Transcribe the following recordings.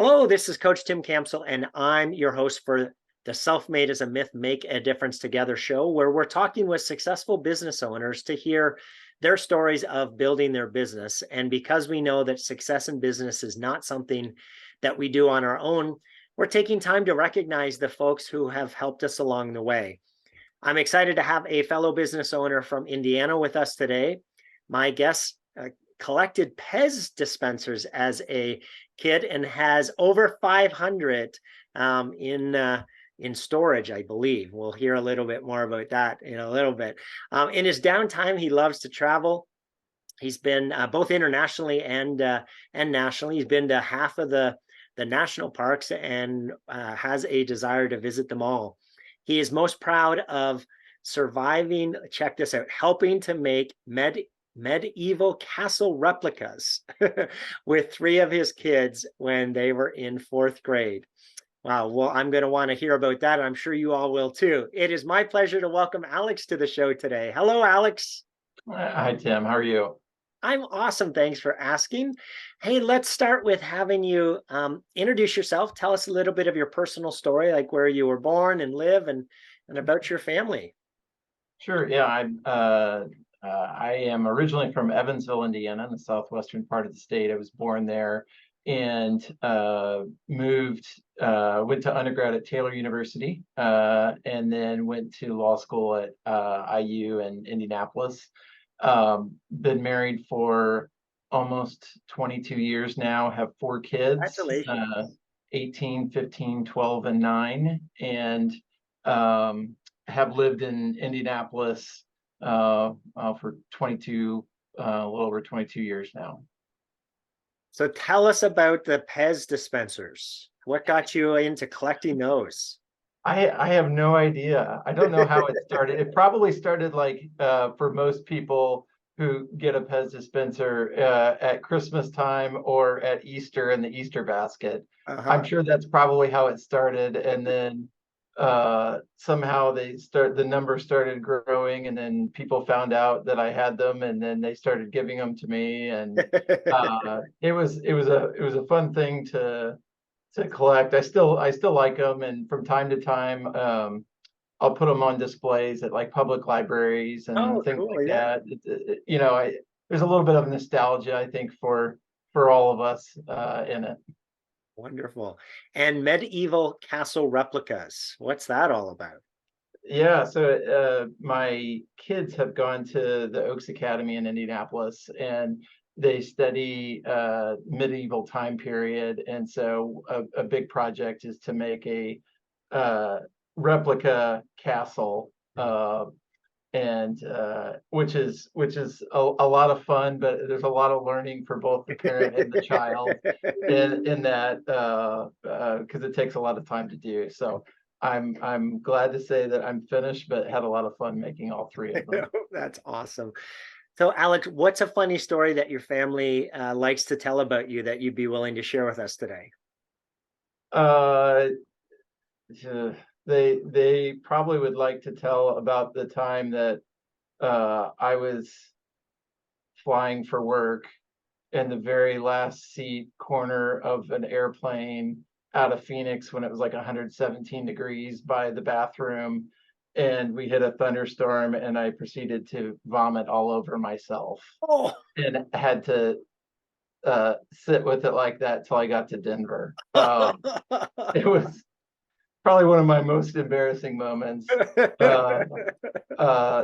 Hello, this is Coach Tim Campbell, and I'm your host for the Self-Made as a Myth, Make a Difference Together show, where we're talking with successful business owners to hear their stories of building their business. And because we know that success in business is not something that we do on our own, we're taking time to recognize the folks who have helped us along the way. I'm excited to have a fellow business owner from Indiana with us today. My guest collected Pez dispensers as a kid and has over 500 in storage, I believe. We'll hear a little bit more about that in a little bit. In his downtime, he loves to travel. He's been both internationally and nationally. He's been to half of the national parks and has a desire to visit them all. He is most proud of surviving, check this out, helping to make medieval castle replicas with 3 of his kids when they were in 4th grade. Wow. Well, I'm going to want to hear about that. I'm sure you all will too. It is my pleasure to welcome Alex to the show today. Hello, Alex. Hi, Tim. How are you? I'm awesome. Thanks for asking. Hey, let's start with having you introduce yourself. Tell us a little bit of your personal story, like where you were born and live and about your family. Sure. Yeah, I am originally from Evansville, Indiana, in the southwestern part of the state. I was born there and went to undergrad at Taylor University, and then went to law school at IU in Indianapolis. Been married for almost 22 years now, have 4 kids, Congratulations. 18, 15, 12, and 9, and have lived in Indianapolis for 22, a little over 22 years now. So tell us about the Pez dispensers. What got you into collecting those? I have no idea. I don't know how it started. It probably started like for most people who get a Pez dispenser at Christmas time or at Easter in the Easter basket. I'm sure that's probably how it started, and then somehow the number started growing, and then people found out that I had them, and then they started giving them to me, and it was a fun thing to collect. I still like them, and from time to time I'll put them on displays at like public libraries and Oh, things cool. like Yeah. that. There's a little bit of nostalgia, I think, for all of us in it. Wonderful. And medieval castle replicas. What's that all about? Yeah, so my kids have gone to the Oaks Academy in Indianapolis, and they study medieval time period. And so a big project is to make a replica castle, and which is a lot of fun, but there's a lot of learning for both the parent and the child in that because it takes a lot of time to do. So I'm glad to say that I'm finished, but had a lot of fun making all 3 of them. That's awesome. So, Alex, what's a funny story that your family likes to tell about you that you'd be willing to share with us today? Uh, they probably would like to tell about the time that I was flying for work in the very last seat corner of an airplane out of Phoenix when it was like 117 degrees by the bathroom, and we hit a thunderstorm, and I proceeded to vomit all over myself Oh, and had to sit with it like that till I got to Denver. It was probably one of my most embarrassing moments.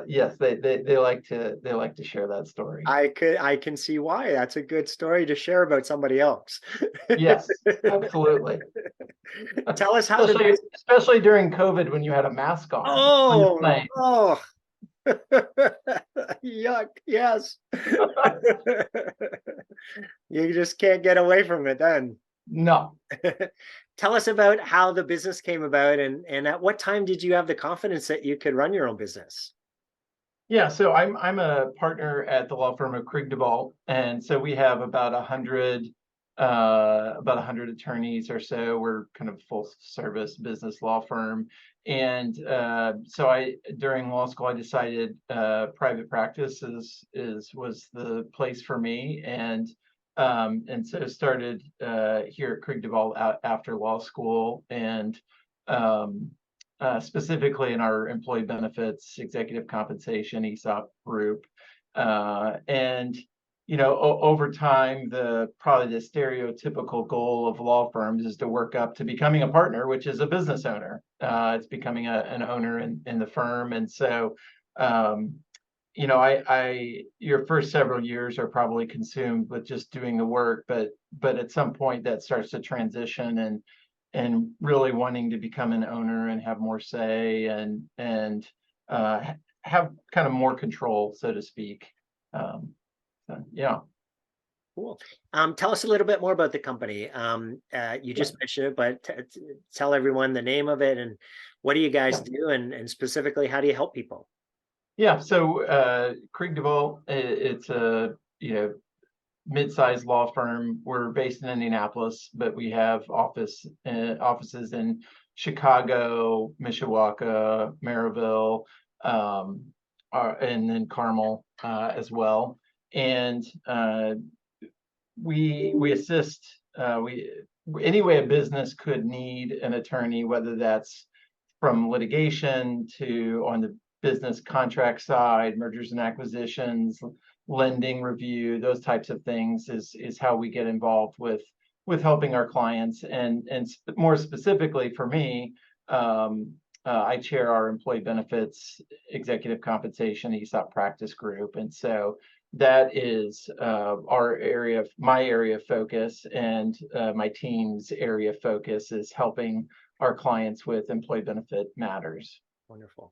Yes, they like to share that story. I can see why. That's a good story to share about somebody else. Yes, absolutely. Tell us how Especially during COVID when you had a mask on your Oh, plane. oh. Yuck. Yes. You just can't get away from it then. No. Tell us about how the business came about and at what time did you have the confidence that you could run your own business? Yeah, so I'm a partner at the law firm of Krieg DeVault, and so we have about 100 attorneys or so. We're kind of full service business law firm, and so during law school I decided private practice was the place for me, and And so started here at Krieg DeVault after law school, and specifically in our employee benefits, executive compensation, ESOP group. And over time, probably the stereotypical goal of law firms is to work up to becoming a partner, which is a business owner. It's becoming an owner in the firm. And so, your first several years are probably consumed with just doing the work, but at some point that starts to transition, and really wanting to become an owner and have more say, and have kind of more control, so to speak. Yeah. Cool. Tell us a little bit more about the company. You just mentioned it, but tell everyone the name of it and what do you guys do, and specifically, how do you help people? Yeah. So Krieg DeVault, it's a mid-sized law firm. We're based in Indianapolis, but we have offices in Chicago, Mishawaka, Maryville, and then Carmel as well. And we assist. Any way a business could need an attorney, whether that's from litigation to on the business contract side, mergers and acquisitions, lending review, those types of things is how we get involved with helping our clients. And more specifically for me, I chair our employee benefits, executive compensation, ESOP practice group. And so that is my area of focus, and my team's area of focus is helping our clients with employee benefit matters. Wonderful.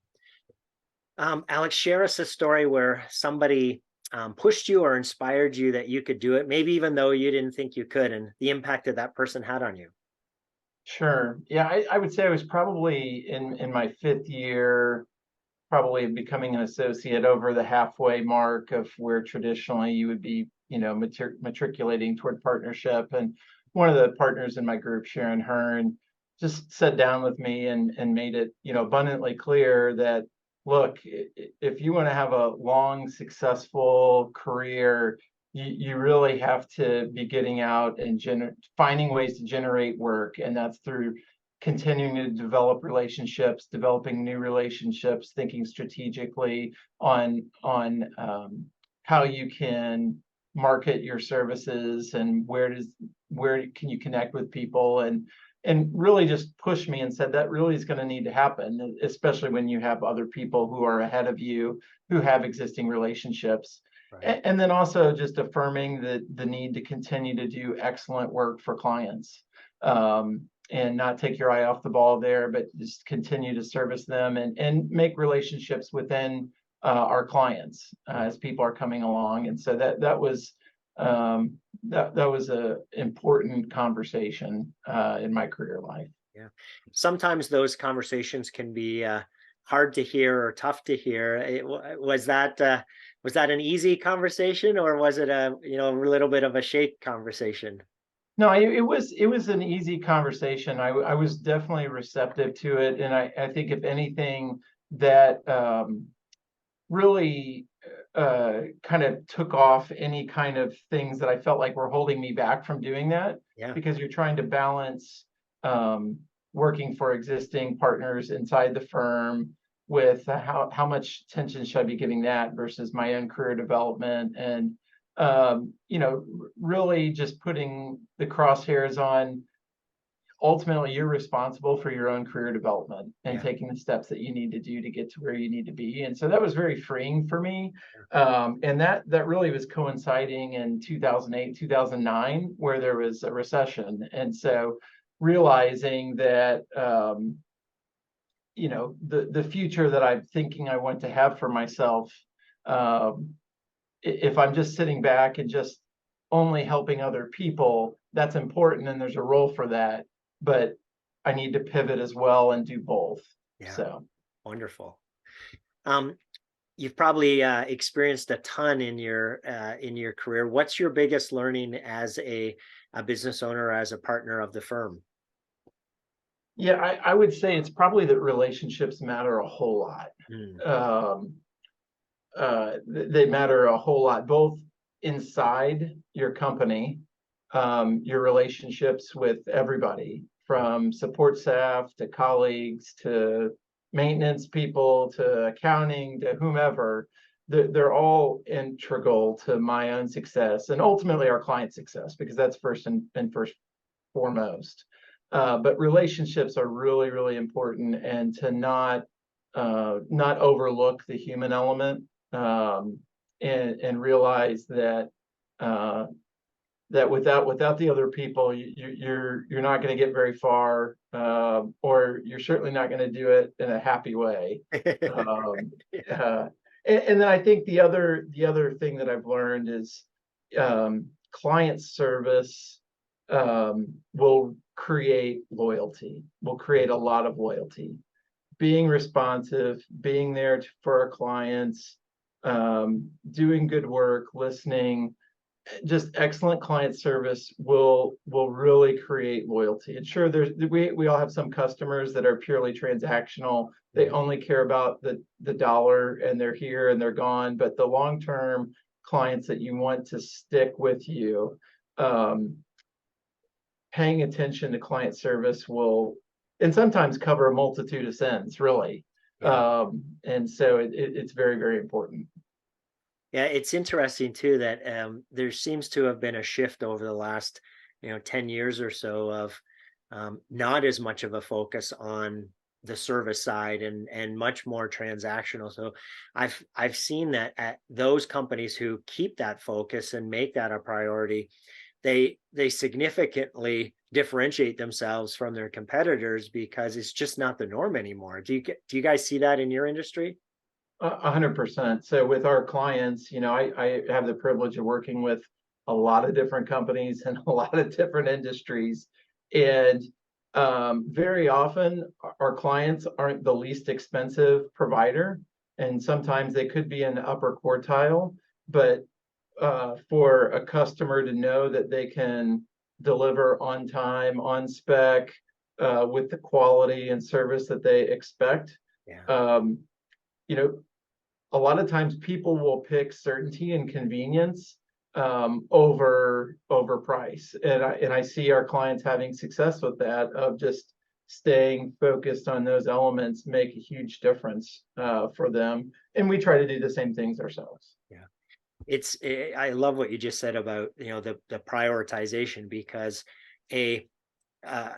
Alex, share us a story where somebody pushed you or inspired you that you could do it, maybe even though you didn't think you could, and the impact that that person had on you. Sure. Yeah, I would say I was probably in my 5th year, probably becoming an associate, over the halfway mark of where traditionally you would be, matriculating toward partnership. And one of the partners in my group, Sharon Hearn, just sat down with me and made it, abundantly clear that, look, if you want to have a long, successful career, you really have to be getting out and finding ways to generate work. And that's through continuing to develop relationships, developing new relationships, thinking strategically on how you can market your services, and where can you connect with people, and really just pushed me and said that really is going to need to happen, especially when you have other people who are ahead of you who have existing relationships. Right. And then also just affirming the need to continue to do excellent work for clients, and not take your eye off the ball there, but just continue to service them and make relationships within our clients as people are coming along. And so that was a important conversation in my career life. Yeah. Sometimes those conversations can be hard to hear or tough to hear. Was that an easy conversation, or was it a little bit of a shake conversation? No, it was an easy conversation. I was definitely receptive to it, and I think if anything that really kind of took off any kind of things that I felt like were holding me back from doing that. Yeah. Because you're trying to balance working for existing partners inside the firm with how much attention should I be giving that versus my own career development, and really just putting the crosshairs on, ultimately you're responsible for your own career development and taking the steps that you need to do to get to where you need to be. And so that was very freeing for me. And that really was coinciding in 2008, 2009, where there was a recession. And so realizing that, the future that I'm thinking I want to have for myself, if I'm just sitting back and just only helping other people, that's important and there's a role for that, but I need to pivot as well and do both. Yeah. So wonderful. You've probably experienced a ton in your career. What's your biggest learning as a business owner, as a partner of the firm? Yeah, I would say it's probably that relationships matter a whole lot. They matter a whole lot, both inside your company, your relationships with everybody, from support staff to colleagues to maintenance people to accounting to whomever, they're all integral to my own success and ultimately our client's success, because that's first and first foremost. But relationships are really, really important, and to not overlook the human element, and realize that that without the other people, you're not going to get very far, or you're certainly not going to do it in a happy way. And then I think the other thing that I've learned is client service will create loyalty, will create a lot of loyalty. Being responsive, being there for our clients, doing good work, listening, just excellent client service will really create loyalty. And sure, we all have some customers that are purely transactional. They only care about the dollar, and they're here and they're gone. But the long-term clients that you want to stick with you, paying attention to client service will, and sometimes cover a multitude of sins, really. And so it's very, very important. Yeah, it's interesting too that there seems to have been a shift over the last 10 years or so of not as much of a focus on the service side and much more transactional. So I've seen that at those companies who keep that focus and make that a priority, they significantly differentiate themselves from their competitors, because it's just not the norm anymore. Do you guys see that in your industry? 100%. So with our clients, I have the privilege of working with a lot of different companies and a lot of different industries. And very often our clients aren't the least expensive provider. And sometimes they could be in the upper quartile, but for a customer to know that they can deliver on time, on spec, with the quality and service that they expect. A lot of times people will pick certainty and convenience over price, and I see our clients having success with that, of just staying focused on those elements make a huge difference for them, and we try to do the same things ourselves. I love what you just said about the prioritization, because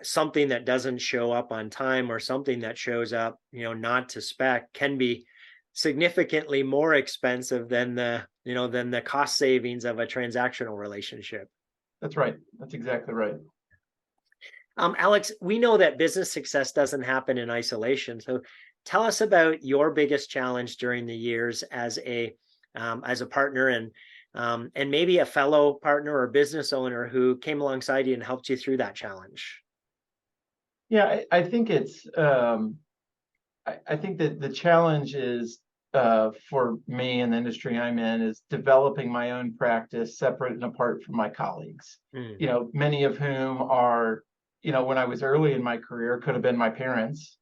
something that doesn't show up on time, or something that shows up not to spec, can be significantly more expensive than the cost savings of a transactional relationship. That's right. That's exactly right. Alex, we know that business success doesn't happen in isolation. So tell us about your biggest challenge during the years as a partner, and maybe a fellow partner or business owner who came alongside you and helped you through that challenge. Yeah, I think it's I think that the challenge is, for me and the industry I'm in, is developing my own practice separate and apart from my colleagues. Many of whom are, when I was early in my career, could have been my parents,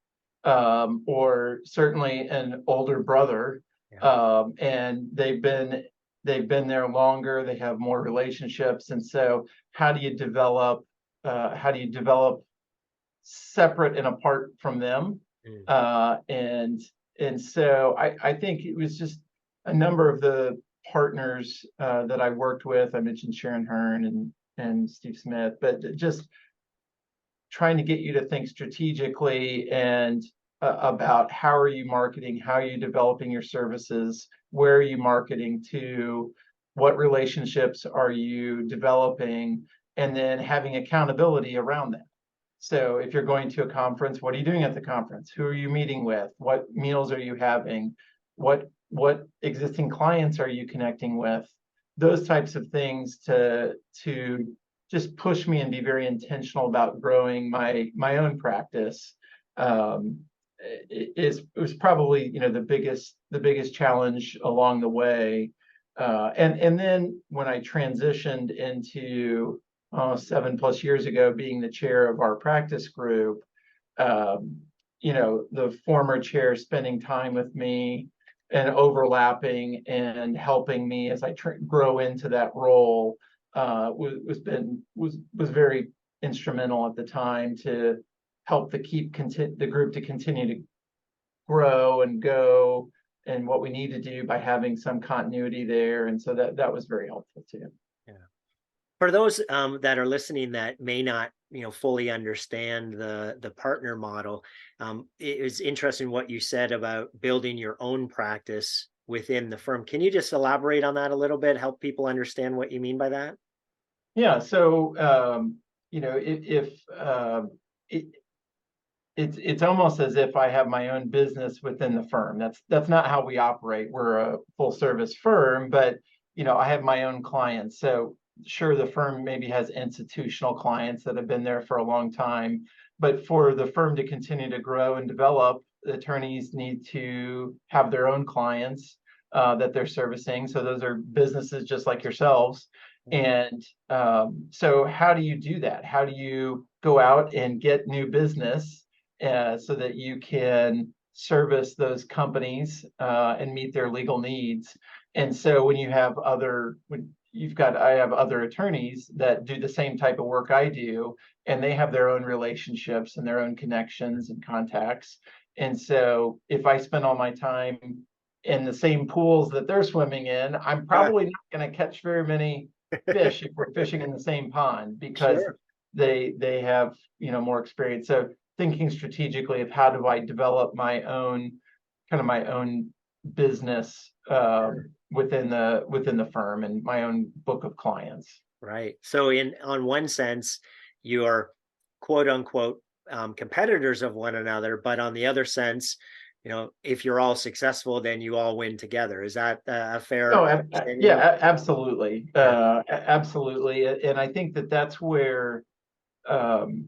or certainly an older brother. And they've been there longer, they have more relationships. And so how do you develop separate and apart from them? And so I think it was just a number of the partners that I worked with. I mentioned Sharon Hearn and Steve Smith, but just trying to get you to think strategically and about how are you marketing, how are you developing your services, where are you marketing to, what relationships are you developing, and then having accountability around that. So if you're going to a conference, what are you doing at the conference? Who are you meeting with? What meals are you having? What existing clients are you connecting with? Those types of things to just push me and be very intentional about growing my own practice. It was probably the biggest challenge along the way. And then when I transitioned into 7+ years ago, being the chair of our practice group, the former chair spending time with me, overlapping and helping me as I grow into that role was very instrumental at the time to help the group to continue to grow and go, and what we need to do by having some continuity there. And so that was very helpful too. Yeah. For those that are listening that may not, fully understand the partner model, it was interesting what you said about building your own practice within the firm. Can you just elaborate on that a little bit? Help people understand what you mean by that? Yeah. So if it's almost as if I have my own business within the firm. That's not how we operate. We're a full service firm, but I have my own clients. So sure, the firm maybe has institutional clients that have been there for a long time, but for the firm to continue to grow and develop, attorneys need to have their own clients that they're servicing. So those are businesses just like yourselves. And so how do you do that? How do you go out and get new business so that you can service those companies and meet their legal needs? And so when I have other attorneys that do the same type of work I do, and they have their own relationships and their own connections and contacts. And so if I spend all my time in the same pools that they're swimming in, I'm probably not going to catch very many fish if we're fishing in the same pond, because Sure. they have more experience. So thinking strategically of how do I develop my own business within the firm and my own book of clients. Right. So on one sense, you are quote unquote competitors of one another, but on the other sense, if you're all successful, then you all win together. Is that a fair Oh, understanding of yeah, absolutely. Yeah. Absolutely. And I think that's where um,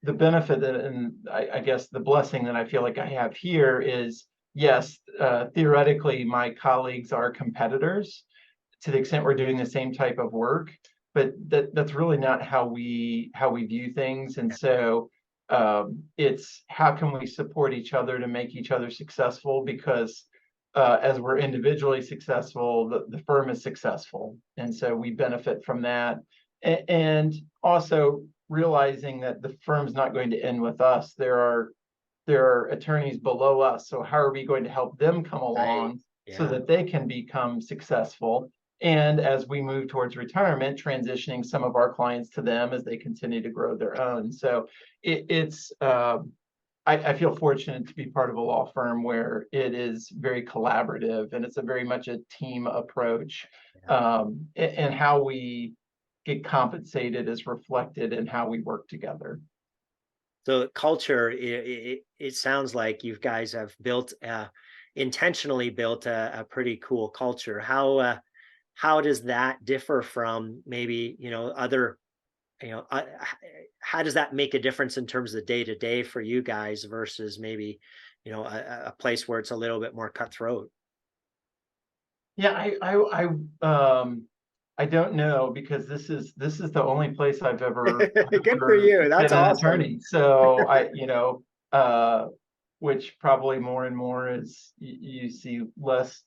the benefit and I guess the blessing that I feel like I have here is, yes, theoretically, my colleagues are competitors to the extent we're doing the same type of work, but that's really not how we view things. And so it's how can we support each other to make each other successful, because as we're individually successful, the firm is successful. And so we benefit from that. And also realizing that the firm's not going to end with us. There are attorneys below us. So how are we going to help them come Right. along so Yeah. that they can become successful? And as we move towards retirement, transitioning some of our clients to them as they continue to grow their own. So I feel fortunate to be part of a law firm where it is very collaborative, and it's a very much a team approach. Yeah. And how we get compensated is reflected in how we work together. So culture, it sounds like you guys have intentionally built a pretty cool culture. How does that differ from maybe, other, how does that make a difference in terms of the day to day for you guys versus maybe, a place where it's a little bit more cutthroat? Yeah, I don't know, because this is the only place Good for ever you. That's been an awesome. attorney. So uh, which probably more and more is you see less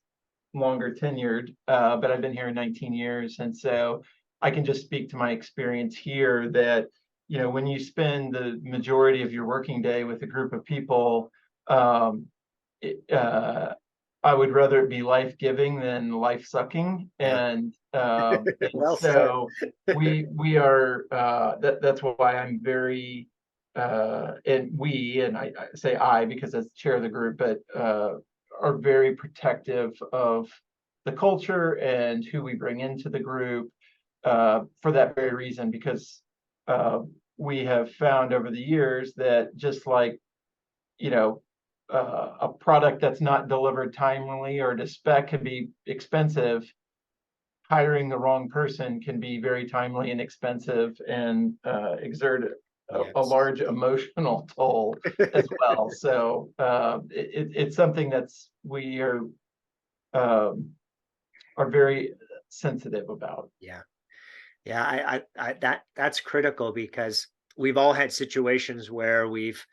longer tenured. But I've been here 19 years, and so I can just speak to my experience here that when you spend the majority of your working day with a group of people, um, it, I would rather it be life-giving than life-sucking. Yeah. And Well said. so we are that's why I'm very and I say I because as chair of the group, but are very protective of the culture and who we bring into the group for that very reason, because uh, we have found over the years that just like you know a product that's not delivered timely or to spec can be expensive. Hiring the wrong person can be very timely and expensive and exert a Yes. large emotional toll as well. So it's something we are very sensitive about. Yeah. Yeah. That's critical because we've all had situations where we've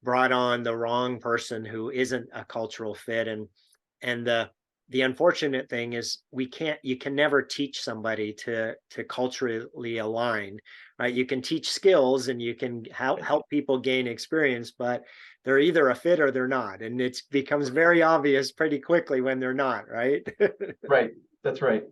brought on the wrong person who isn't a cultural fit. And And the unfortunate thing is you can never teach somebody to culturally align, right? You can teach skills and you can help people gain experience, but they're either a fit or they're not. And it becomes very obvious pretty quickly when they're not, right? Right. That's right.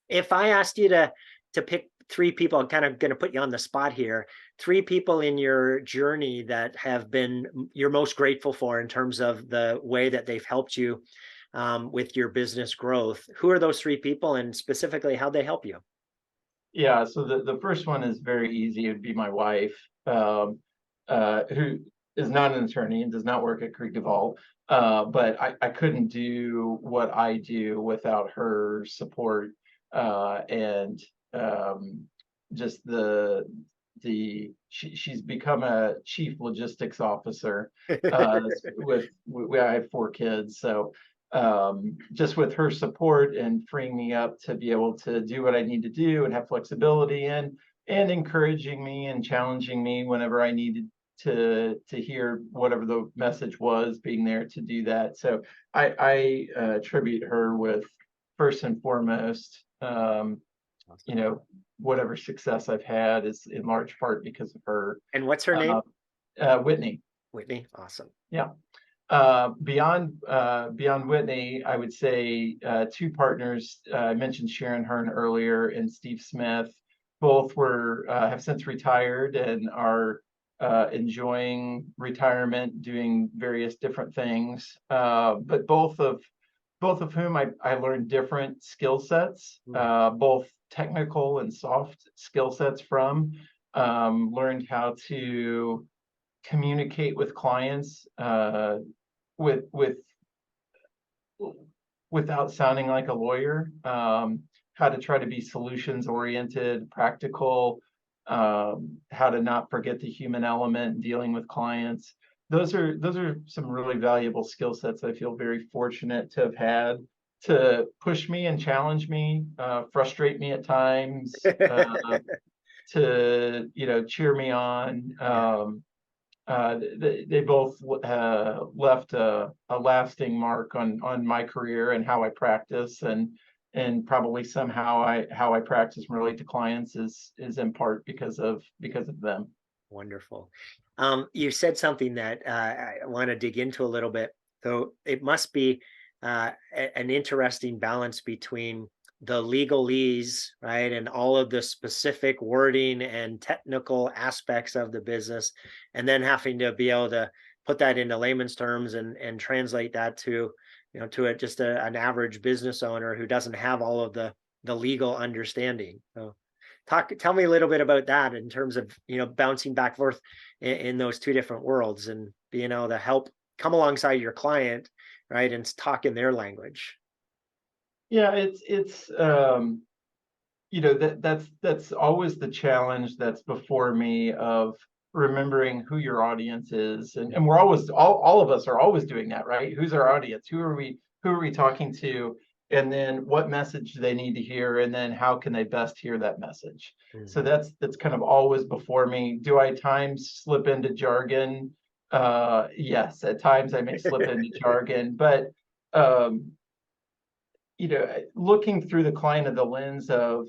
If I asked you to pick three people, I'm kind of going to put you on the spot here. Three people in your journey that have been you're most grateful for in terms of the way that they've helped you with your business growth. Who are those three people, and specifically how they help you? Yeah. So the first one is very easy. It would be my wife, who is not an attorney and does not work at Krieg DeVault. But I couldn't do what I do without her support, and just she's become a chief logistics officer, I have 4 kids, so just with her support and freeing me up to be able to do what I need to do and have flexibility and encouraging me and challenging me whenever I needed to hear whatever the message was, being there to do that. So I attribute her with, first and foremost, whatever success I've had is in large part because of her. And what's her name? Whitney. Whitney. Awesome. Yeah. Beyond Whitney, I would say 2 partners. I mentioned Sharon Hearn earlier and Steve Smith. Both have since retired and are enjoying retirement, doing various different things. But both of whom I learned different skill sets, both technical and soft skill sets from. Learned how to communicate with clients without sounding like a lawyer, how to try to be solutions oriented, practical, how to not forget the human element dealing with clients. Those are some really valuable skill sets I feel very fortunate to have had, to push me and challenge me, frustrate me at times, to cheer me on. They both left a lasting mark on my career and how I practice, and probably somehow how I practice and relate to clients is in part because of them. Wonderful. You said something that I want to dig into a little bit. So it must be an interesting balance between the legalese, right, and all of the specific wording and technical aspects of the business, and then having to be able to put that into layman's terms and translate that to just an average business owner who doesn't have all of the legal understanding. So tell me a little bit about that in terms of bouncing back and forth in those two different worlds and being able to help come alongside your client, right, and talk in their language. Yeah, it's that's always the challenge that's before me, of remembering who your audience is, and we're always all of us are always doing that, right? Who's our audience? Who are we talking to? And then what message do they need to hear? And then how can they best hear that message? So that's kind of always before me. Do I at times slip into jargon? Yes, at times I may slip into jargon, but looking through the client of the lens of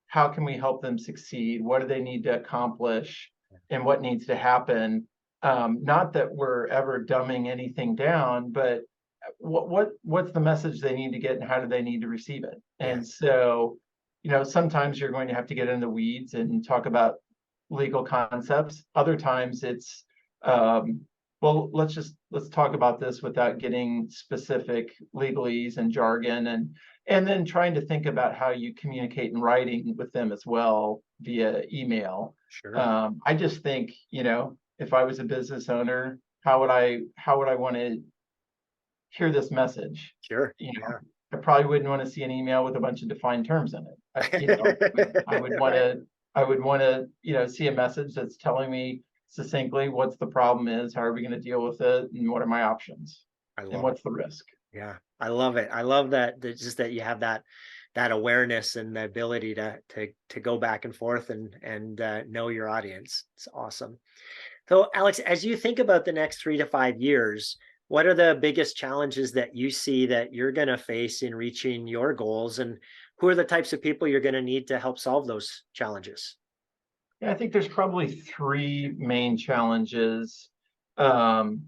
how can we help them succeed? What do they need to accomplish? And what needs to happen? Not that we're ever dumbing anything down, but what's the message they need to get, and how do they need to receive it? And so, sometimes you're going to have to get in the weeds and talk about legal concepts. Other times it's well, let's talk about this without getting specific legalese and jargon, and then trying to think about how you communicate in writing with them as well via email. Sure. I just think, if I was a business owner, how would I want to hear this message? Sure. I probably wouldn't want to see an email with a bunch of defined terms in it. I would want to see a message that's telling me succinctly what's the problem is, how are we going to deal with it, and what are my options, and what's the risk. Yeah, I love it. I love that just that you have that awareness and the ability to go back and forth and know your audience. It's awesome. So Alex, as you think about the next 3 to 5 years, What are the biggest challenges that you see that you're going to face in reaching your goals? And who are the types of people you're going to need to help solve those challenges? Yeah, I think there's probably three main challenges. Um,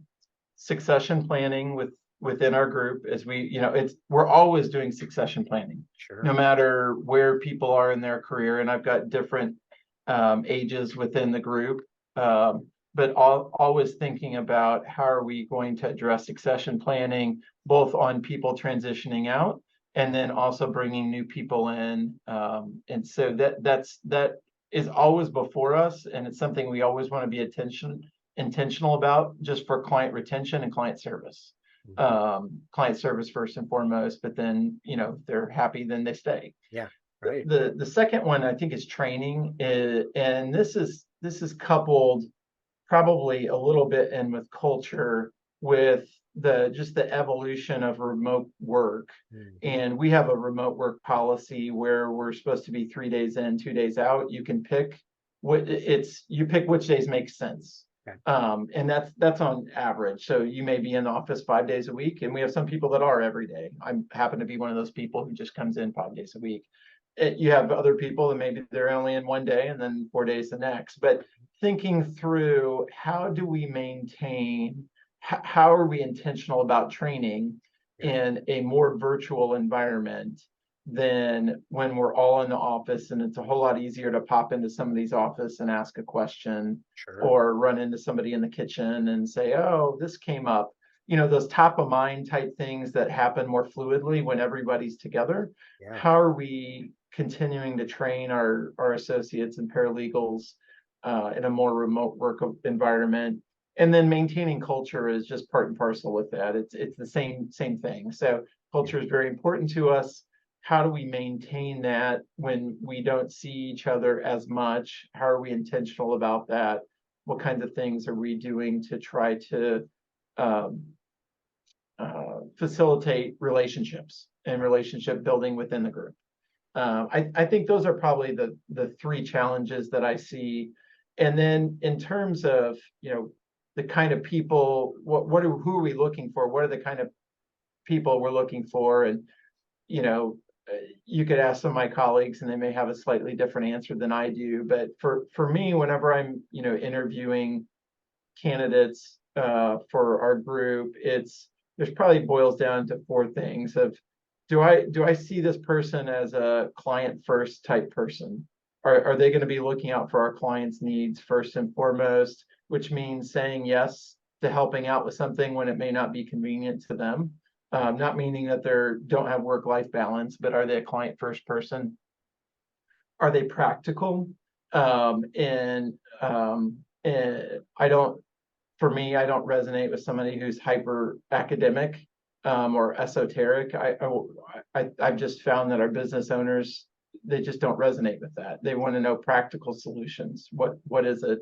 Succession planning within our group, as we're always doing succession planning, no Sure. matter where people are in their career. And I've got different ages within the group, but always thinking about how are we going to address succession planning, both on people transitioning out and then also bringing new people in. And so that is always before us, and it's something we always want to be intentional about, just for client retention and client service. Mhm. Client service first and foremost, but then if they're happy, then they stay. Yeah. Right. The second one I think is training, and this is coupled probably a little bit in with culture, with the evolution of remote work. Mhm. And we have a remote work policy where we're supposed to be 3 days in, 2 days out. You can pick you pick which days make sense. Okay. And that's on average. So you may be in the office 5 days a week, and we have some people that are every day. I happen to be one of those people who just comes in 5 days a week. You have other people that maybe they're only in one day and then 4 days the next. But thinking through, how do we maintain, how are we intentional about training Yeah. in a more virtual environment than when we're all in the office, and it's a whole lot easier to pop into somebody's office and ask a question, Sure. or run into somebody in the kitchen and say, oh, this came up. Those top of mind type things that happen more fluidly when everybody's together. Yeah. How are we continuing to train our associates and paralegals in a more remote work environment? And then maintaining culture is just part and parcel with that. It's the same thing. So Yeah. culture is very important to us. How do we maintain that when we don't see each other as much? How are we intentional about that? What kinds of things are we doing to try to um, facilitate relationships and Yeah. relationship building within the group? I think those are probably the three challenges that I see. And then in terms of the kind of people, who are we looking for? What are the kind of people we're looking for? And you know, you could ask some of my colleagues, and they may have a slightly different answer than I do. But for me, whenever I'm interviewing candidates for our group, there's probably boils down to four things of, do I see this person as a client first type person? Are they going to be looking out for our clients' needs first and foremost, which means saying yes to helping out with something when it may not be convenient to them? Not meaning that they don't have work-life balance, but are they a client first person? Are they practical? And I don't, for me, I don't resonate with somebody who's hyper academic or esoteric. I've just found that our business owners, they just don't resonate with that. They want to know practical solutions. What is it?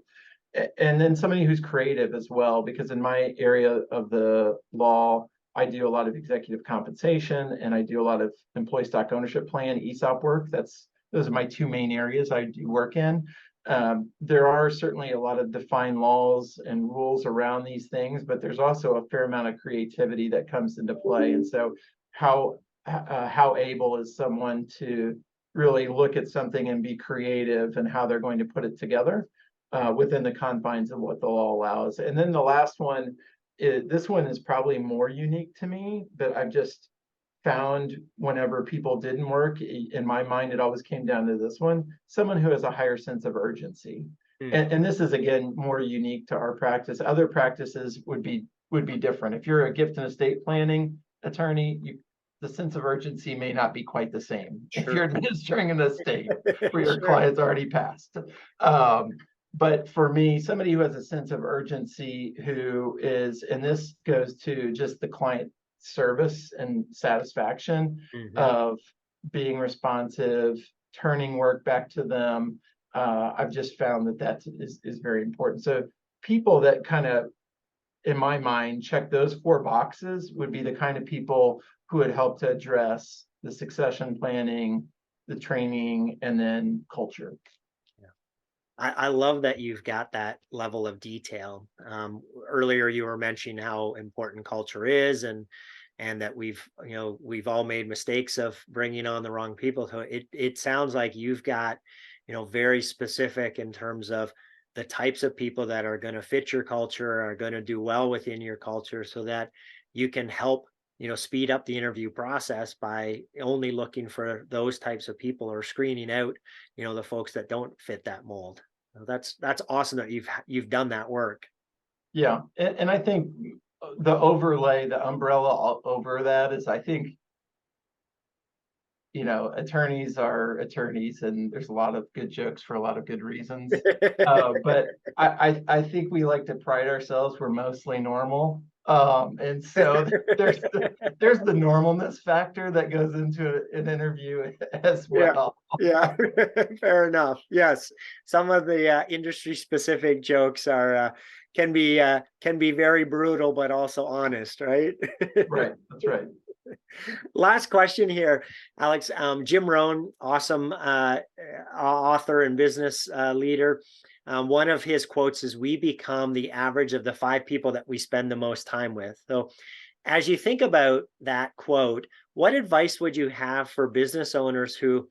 And then somebody who's creative as well, because in my area of the law, I do a lot of executive compensation, and I do a lot of employee stock ownership plan, ESOP work. Those are my two main areas I do work in. There are certainly a lot of defined laws and rules around these things, but there's also a fair amount of creativity that comes into play. And so how able is someone to really look at something and be creative, and how they're going to put it together within the confines of what the law allows. And then the last one, this one is probably more unique to me, but I've just found whenever people didn't work, in my mind, it always came down to this one: someone who has a higher sense of urgency. Mm. And this is, again, more unique to our practice. Other practices would be different. If you're a gift and estate planning attorney, the sense of urgency may not be quite the same if Sure. you're administering an estate where your Sure. client's already passed. But for me, somebody who has a sense of urgency, who is, and this goes to just the client service and satisfaction Mhm. of being responsive, turning work back to them. I've just found that is very important. So people that kind of, in my mind, check those four boxes would be the kind of people who would help to address the succession planning, the training, and then culture. Yeah. I love that you've got that level of detail. Earlier, you were mentioning how important culture is, and that we've all made mistakes of bringing on the wrong people. So it sounds like you've got, very specific in terms of the types of people that are going to fit your culture, are going to do well within your culture, so that you can help, speed up the interview process by only looking for those types of people, or screening out, the folks that don't fit that mold. So that's awesome that you've done that work. Yeah, and I think the overlay, the umbrella over that is, I think, attorneys are attorneys, and there's a lot of good jokes for a lot of good reasons. But I think we like to pride ourselves, we're mostly normal. And so there's the normalness factor that goes into an interview as Yeah. well. Yeah. Fair enough. Yes. Some of the industry specific jokes can be very brutal, but also honest, right? Right, that's right. Last question here, Alex. Jim Rohn, awesome author and business leader. One of his quotes is, "We become the average of the 5 people that we spend the most time with." So, as you think about that quote, what advice would you have for business owners who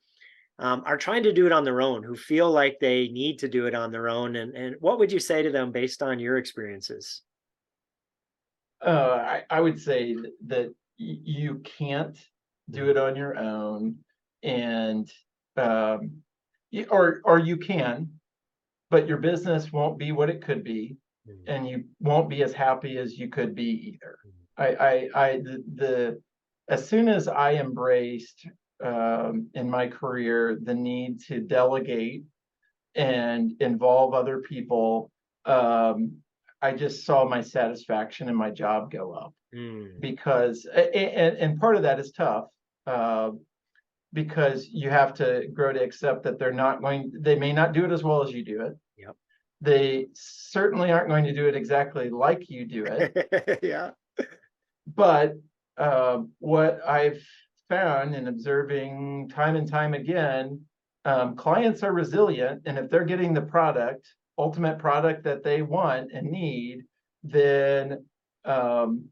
are trying to do it on their own, who feel like they need to do it on their own? And what would you say to them based on your experiences? I would say that you can't do it on your own, and or you can, but your business won't be what it could be, Mhm. and you won't be as happy as you could be either. As soon as I embraced in my career the need to delegate and involve other people, um, I just saw my satisfaction in my job go up, Mm. because and part of that is tough, uh, because you have to grow to accept that they may not do it as well as you do it. Yep. They certainly aren't going to do it exactly like you do it. Yeah. But what I've found in observing time and time again, clients are resilient, and if they're getting the ultimate product that they want and need, then um,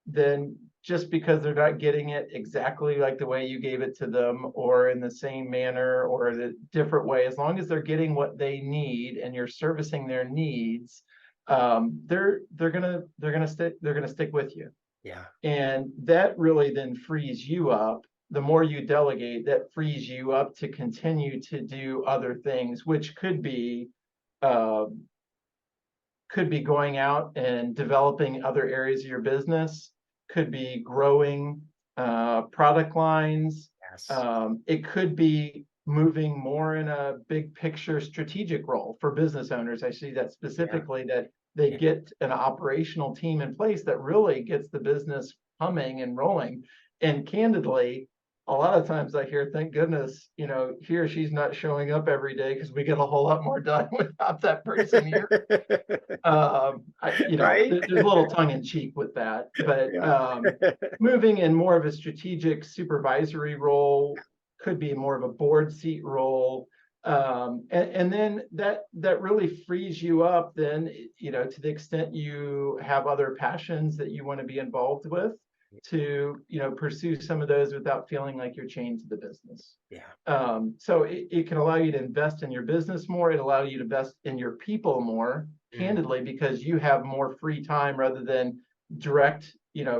then just because they're not getting it exactly like the way you gave it to them, or in the same manner, or the different way, as long as they're getting what they need and you're servicing their needs, they're gonna stick with you. Yeah. And that really then frees you up. The more you delegate, that frees you up to continue to do other things, which um, could be going out and developing other areas of your business, could be growing product lines. Yes. It could be moving more in a big picture strategic role for business owners. I see that Yeah. specifically, that they Yeah. get an operational team in place that really gets the business humming and rolling. And candidly, a lot of times I hear, thank goodness, he or she's not showing up every day, because we get a whole lot more done without that person here. Right? There's a little tongue in cheek with that, but Yeah. moving in more of a strategic supervisory role, could be more of a board seat role. And then that really frees you up then, to the extent you have other passions that you want to be involved with, to, pursue some of those without feeling like you're chained to the business. Yeah. So it can allow you to invest in your business more. It allows you to invest in your people more, Mm. candidly, because you have more free time, rather than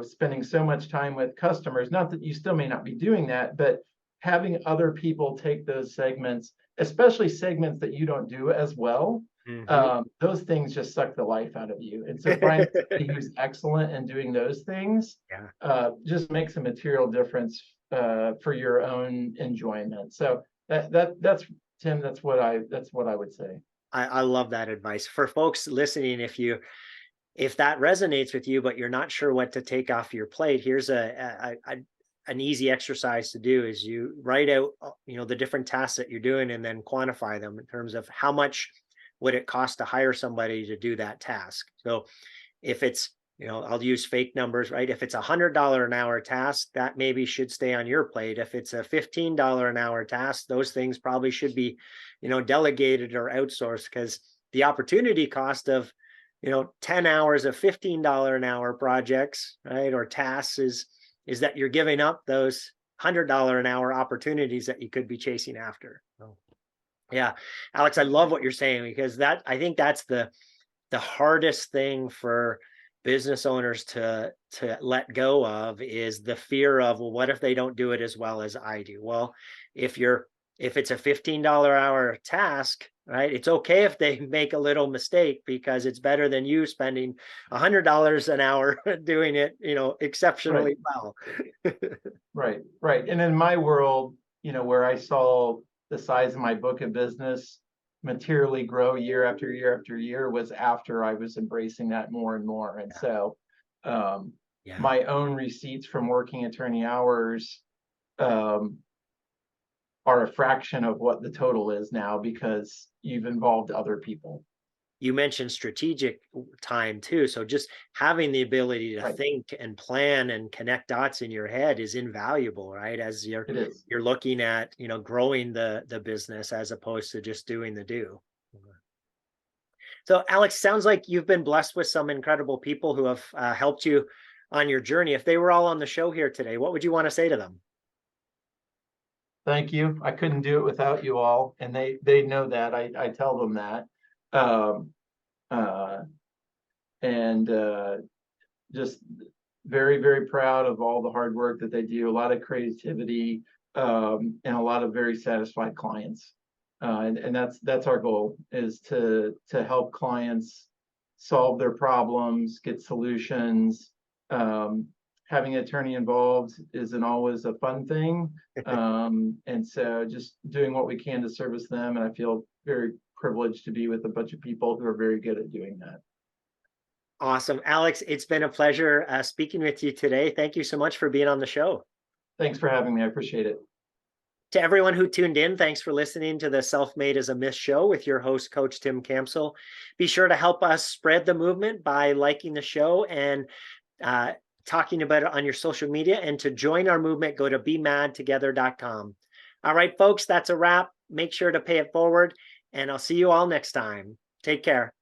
spending so much time with customers. Not that you still may not be doing that, but having other people take those segments, especially segments that you don't do as well, Mhm. those things just suck the life out of you. And so finding somebody who's excellent in doing those things Yeah. just makes a material difference for your own enjoyment. So that's Tim. That's what I would say. I love that advice. For folks listening, if that resonates with you, but you're not sure what to take off your plate, here's an easy exercise to do: is you write out, the different tasks that you're doing, and then quantify them in terms of how much would it cost to hire somebody to do that task. So if it's I'll use fake numbers, right? If it's $100 an hour task, that maybe should stay on your plate. If it's a $15 an hour task, those things probably should be, delegated or outsourced, because the opportunity cost of, 10 hours of $15 an hour projects, right, or tasks is that you're giving up those $100 an hour opportunities that you could be chasing after. So, yeah, Alex, I love what you're saying, because I think that's the hardest thing for business owners to let go of, is the fear of, well, what if they don't do it as well as I do? Well, if it's a $15 hour task, right, it's okay if they make a little mistake, because it's better than you spending $100 an hour doing it, exceptionally well. Right. And in my world, where I saw the size of my book of business materially grow year after year after year, was after I was embracing that more and more. And so my own receipts from working attorney hours are a fraction of what the total is now, because you've involved other people. You mentioned strategic time too. So just having the ability to think and plan and connect dots in your head is invaluable, right? As you're looking at, growing the business, as opposed to just doing the do. So Alex, sounds like you've been blessed with some incredible people who have helped you on your journey. If they were all on the show here today, what would you want to say to them? Thank you. I couldn't do it without you all. And they know that. I tell them that. Just very, very proud of all the hard work that they do, a lot of creativity, and a lot of very satisfied clients. And that's our goal, is to help clients solve their problems, get solutions. Having an attorney involved isn't always a fun thing. And so just doing what we can to service them. And I feel very privileged to be with a bunch of people who are very good at doing that. Awesome. Alex, it's been a pleasure speaking with you today. Thank you so much for being on the show. Thanks for having me. I appreciate it. To everyone who tuned in, thanks for listening to the Self-Made is a Myth show with your host, Coach Tim Campsell. Be sure to help us spread the movement by liking the show and talking about it on your social media. And to join our movement, go to bemadtogether.com. All right, folks, that's a wrap. Make sure to pay it forward, and I'll see you all next time. Take care.